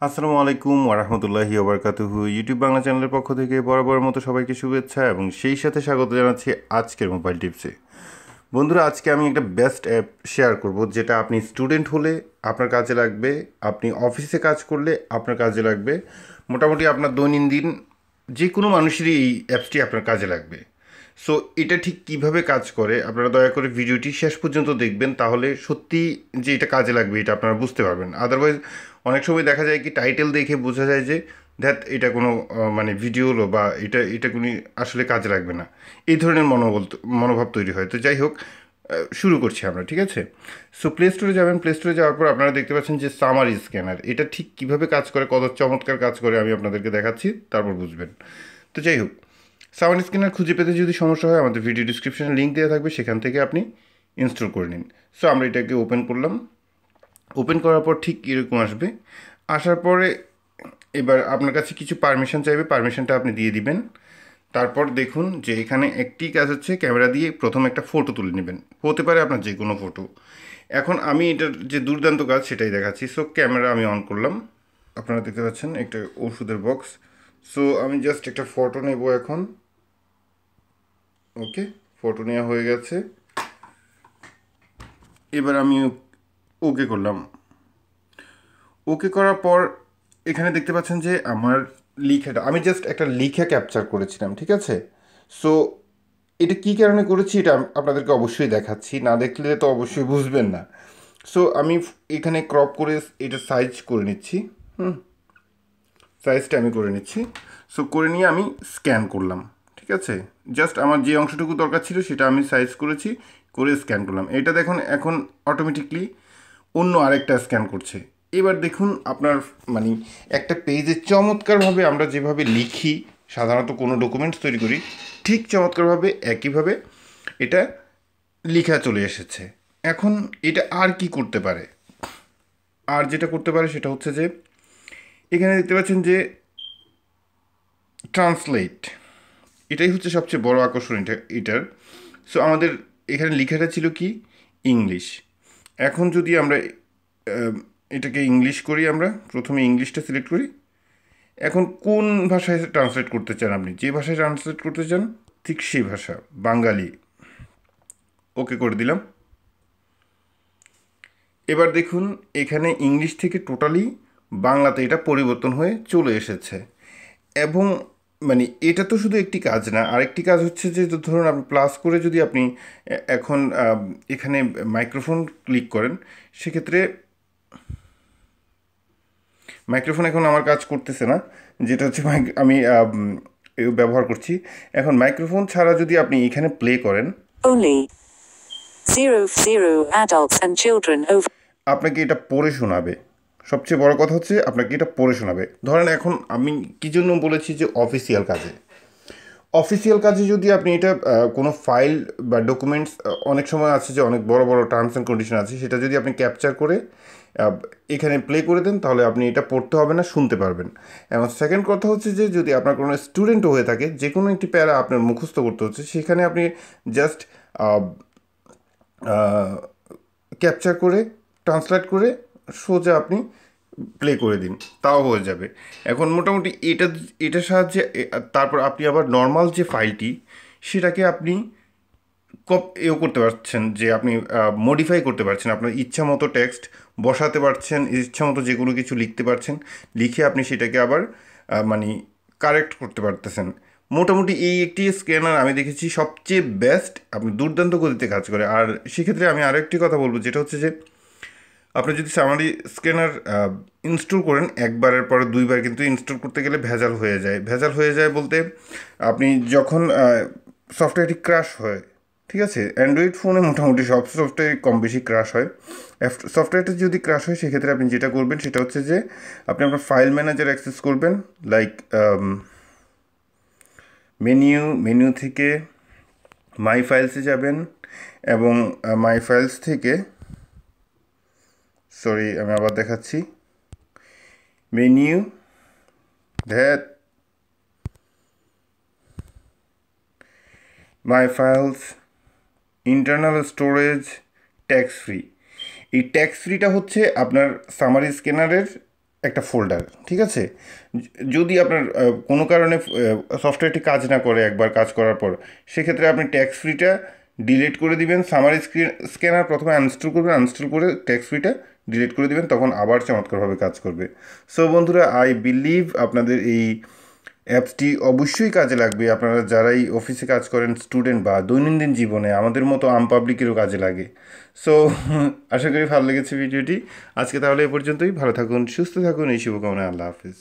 আসসালামু আলাইকুম ওরহমতুল্লাহি ওবরকাতুহু ইউটিউব বাংলা চ্যানেলের পক্ষ থেকে বরাবরের মতো সবাইকে শুভেচ্ছা এবং সেই সাথে স্বাগত জানাচ্ছি আজকের মোবাইল টিপসে। বন্ধুরা, আজকে আমি একটা বেস্ট অ্যাপ শেয়ার করব যেটা আপনি স্টুডেন্ট হলে আপনার কাজে লাগবে, আপনি অফিসে কাজ করলে আপনার কাজে লাগবে, মোটামুটি আপনার দৈনন্দিন যে কোনো মানুষেরই এই অ্যাপসটি আপনার কাজে লাগবে। সো এটা ঠিক কিভাবে কাজ করে আপনারা দয়া করে ভিডিওটি শেষ পর্যন্ত দেখবেন, তাহলে সত্যি যে এটা কাজে লাগবে এটা আপনারা বুঝতে পারবেন। আদারওয়াইজ অনেক সময় দেখা যায় কি টাইটেল দেখে বোঝা যায় যে ধ্যাত এটা কোনো মানে ভিডিও হলো বা এটা এটা কোনো আসলে কাজে লাগবে না, এই ধরনের মনোভাব তৈরি হয়। তো যাই হোক, শুরু করছি আমরা, ঠিক আছে? সো প্লে স্টোরে যাবেন, প্লে স্টোরে যাওয়ার পর আপনারা দেখতে পাচ্ছেন যে সামারি স্ক্যানার, এটা ঠিক কীভাবে কাজ করে, কত চমৎকার কাজ করে আমি আপনাদেরকে দেখাচ্ছি, তারপর বুঝবেন। তো যাই হোক, সামারি স্ক্যানার খুঁজে পেতে যদি সমস্যা হয় আমাদের ভিডিও ডিসক্রিপশনে লিঙ্ক দেওয়া থাকবে, সেখান থেকে আপনি ইনস্টল করে নিন। সো আমরা এটাকে ওপেন করলাম। ওপেন করার পর ঠিক এরকম আসবে। আসার পরে এবার আপনার কাছে কিছু পারমিশন চাইবে, পারমিশনটা আপনি দিয়ে দিবেন। তারপর দেখুন যে এখানে একটি কাজ হচ্ছে, ক্যামেরা দিয়ে প্রথম একটা ফটো তুলে নেবেন, হতে পারে আপনার যে কোনো ফটো। এখন আমি এটার যে দুর্দান্ত কাজ সেটাই দেখাচ্ছি। সো ক্যামেরা আমি অন করলাম, আপনারা দেখতে পাচ্ছেন একটা ওষুধের বক্স। সো আমি জাস্ট একটা ফটো নেব এখন। ওকে, ফটো নেওয়া হয়ে গেছে। এবার আমি ওকে করলাম। ওকে করার পর এখানে দেখতে পাচ্ছেন যে আমার লিখাটা, আমি জাস্ট একটা লিখা ক্যাপচার করেছিলাম, ঠিক আছে? সো এটা কী কারণে করেছি এটা আপনাদেরকে অবশ্যই দেখাচ্ছি, না দেখলে তো অবশ্যই বুঝবেন না। সো আমি এখানে ক্রপ করে এটা সাইজ করে নিচ্ছি। সাইজটা আমি করে নিচ্ছি। সো করে নিয়ে আমি স্ক্যান করলাম, ঠিক আছে? জাস্ট আমার যে অংশটুকু দরকার ছিল সেটা আমি সাইজ করেছি, করে স্ক্যান করলাম। এটা দেখুন এখন অটোমেটিকলি অন্য আরেকটা স্ক্যান করছে। এবার দেখুন আপনার মানে একটা পেজে চমৎকারভাবে আমরা যেভাবে লিখি, সাধারণত কোনো ডকুমেন্টস তৈরি করি, ঠিক চমৎকারভাবে একইভাবে এটা লেখা চলে এসেছে। এখন এটা আর কি করতে পারে? আর যেটা করতে পারে সেটা হচ্ছে যে এখানে দেখতে পাচ্ছেন যে ট্রান্সলেট, এটাই হচ্ছে সবচেয়ে বড় আকর্ষণ এটার। সো আমাদের এখানে লেখাটা ছিল কি ইংলিশ। এখন যদি আমরা এটাকে ইংলিশ করি, আমরা প্রথমে ইংলিশটা সিলেক্ট করি। এখন কোন ভাষায় ট্রান্সলেট করতে চান, আপনি যে ভাষায় ট্রান্সলেট করতে চান ঠিক সেই ভাষা, বাঙালি। ওকে করে দিলাম। এবার দেখুন এখানে ইংলিশ থেকে টোটালি বাংলাতে এটা পরিবর্তন হয়ে চলে এসেছে। এবং মানে এটা তো শুধু একটি কাজ না, আরেকটি কাজ হচ্ছে যে ধরুন আপনি প্লাস করে যদি আপনি এখন এখানে মাইক্রোফোন ক্লিক করেন, সেক্ষেত্রে মাইক্রোফোন এখন আমার কাজ করতেছে না, যেটা হচ্ছে আমি ব্যবহার করছি। এখন মাইক্রোফোন ছাড়া যদি আপনি এখানে প্লে করেন, Only 00 adults and children over. আপনাকে এটা পড়ে শোনাবে। সবচেয়ে বড় কথা হচ্ছে আপনাকে এটা পড়ে শোনাবে। ধরেন এখন আমি কী জন্য বলেছি যে অফিসিয়াল কাজে, অফিসিয়াল কাজে যদি আপনি এটা কোনো ফাইল বা ডকুমেন্টস, অনেক সময় আছে যে অনেক বড় বড় টার্মস অ্যান্ড কন্ডিশন আছে, সেটা যদি আপনি ক্যাপচার করে এখানে প্লে করে দেন, তাহলে আপনি এটা পড়তে হবে না, শুনতে পারবেন। এবং সেকেন্ড কথা হচ্ছে যে যদি আপনার কোনো স্টুডেন্টও হয়ে থাকে, যে কোনো একটি প্যারা আপনার মুখস্থ করতে হচ্ছে, সেখানে আপনি জাস্ট ক্যাপচার করে ট্রান্সলেট করে সোজা আপনি প্লে করে দিন, তাও হয়ে যাবে। এখন মোটামুটি এটার সাহায্যে তারপর আপনি আবার নর্মাল যে ফাইলটি, সেটাকে আপনি করতে পারছেন, যে আপনি মডিফাই করতে পারছেন, আপনার ইচ্ছা মতো টেক্সট বসাতে পারছেন, ইচ্ছা মতো যে কোনো কিছু লিখতে পারছেন, লিখে আপনি সেটাকে আবার মানে কারেক্ট করতে পারতেছেন। মোটামুটি এই একটি স্ক্যানার আমি দেখেছি সবচেয়ে বেস্ট, আপনি দুর্দান্ত গতিতে কাজ করে। আর সেক্ষেত্রে আমি আরও একটি কথা বলবো, যেটা হচ্ছে যে আপনি যদি সামারি স্ক্যানার ইনস্টল করেন, একবারের পরে দুইবার কিন্তু ইনস্টল করতে গেলে ভেজাল হয়ে যায়। ভেজাল হয়ে যায় বলতে আপনি যখন সফটওয়্যারটি ক্র্যাশ হয়, ঠিক আছে, অ্যান্ড্রয়েড ফোনে মোটামুটি সব সফটওয়্যার কম বেশি ক্র্যাশ হয়। সফটওয়্যারটা যদি ক্র্যাশ হয়, সেক্ষেত্রে আপনি যেটা করবেন সেটা হচ্ছে যে আপনি আপনার ফাইল ম্যানেজার অ্যাক্সেস করবেন, লাইক মেনু থেকে মাই ফাইলসে যাবেন, এবং মাই ফাইলস থেকে, সরি আমি আবার দেখাচ্ছি, menu, that my files, internal storage, tax free. এই ট্যাক্স ফ্রিটা হচ্ছে আপনার সামারি স্ক্যানারের একটা ফোল্ডার, ঠিক আছে। যদি আপনার কোনো কারণে সফটওয়্যারটি কাজ না করে একবার কাজ করার পর, সেক্ষেত্রে আপনি ট্যাক্স ফ্রিটা ডিলিট করে দিবেন। সামারি স্ক্যানার প্রথমে আনইনস্টল করবেন, আনইনস্টল করে ট্যাক্স ফ্রিটা ডিলিট করে দিবেন, তখন আবার চমৎকারভাবে কাজ করবে। সো বন্ধুরা, আই বিলিভ আপনাদের এই অ্যাপসটি অবশ্যই কাজে লাগবে। আপনারা যারাই অফিসে কাজ করেন, স্টুডেন্ট বা দৈনন্দিন জীবনে আমাদের মতো আম পাবলিকেরও কাজে লাগে। সো আশা করি ভালো লেগেছে ভিডিওটি। আজকে তাহলে এ পর্যন্তই। ভালো থাকুন, সুস্থ থাকুন, এই শুভকামনায়। আল্লাহ হাফিজ।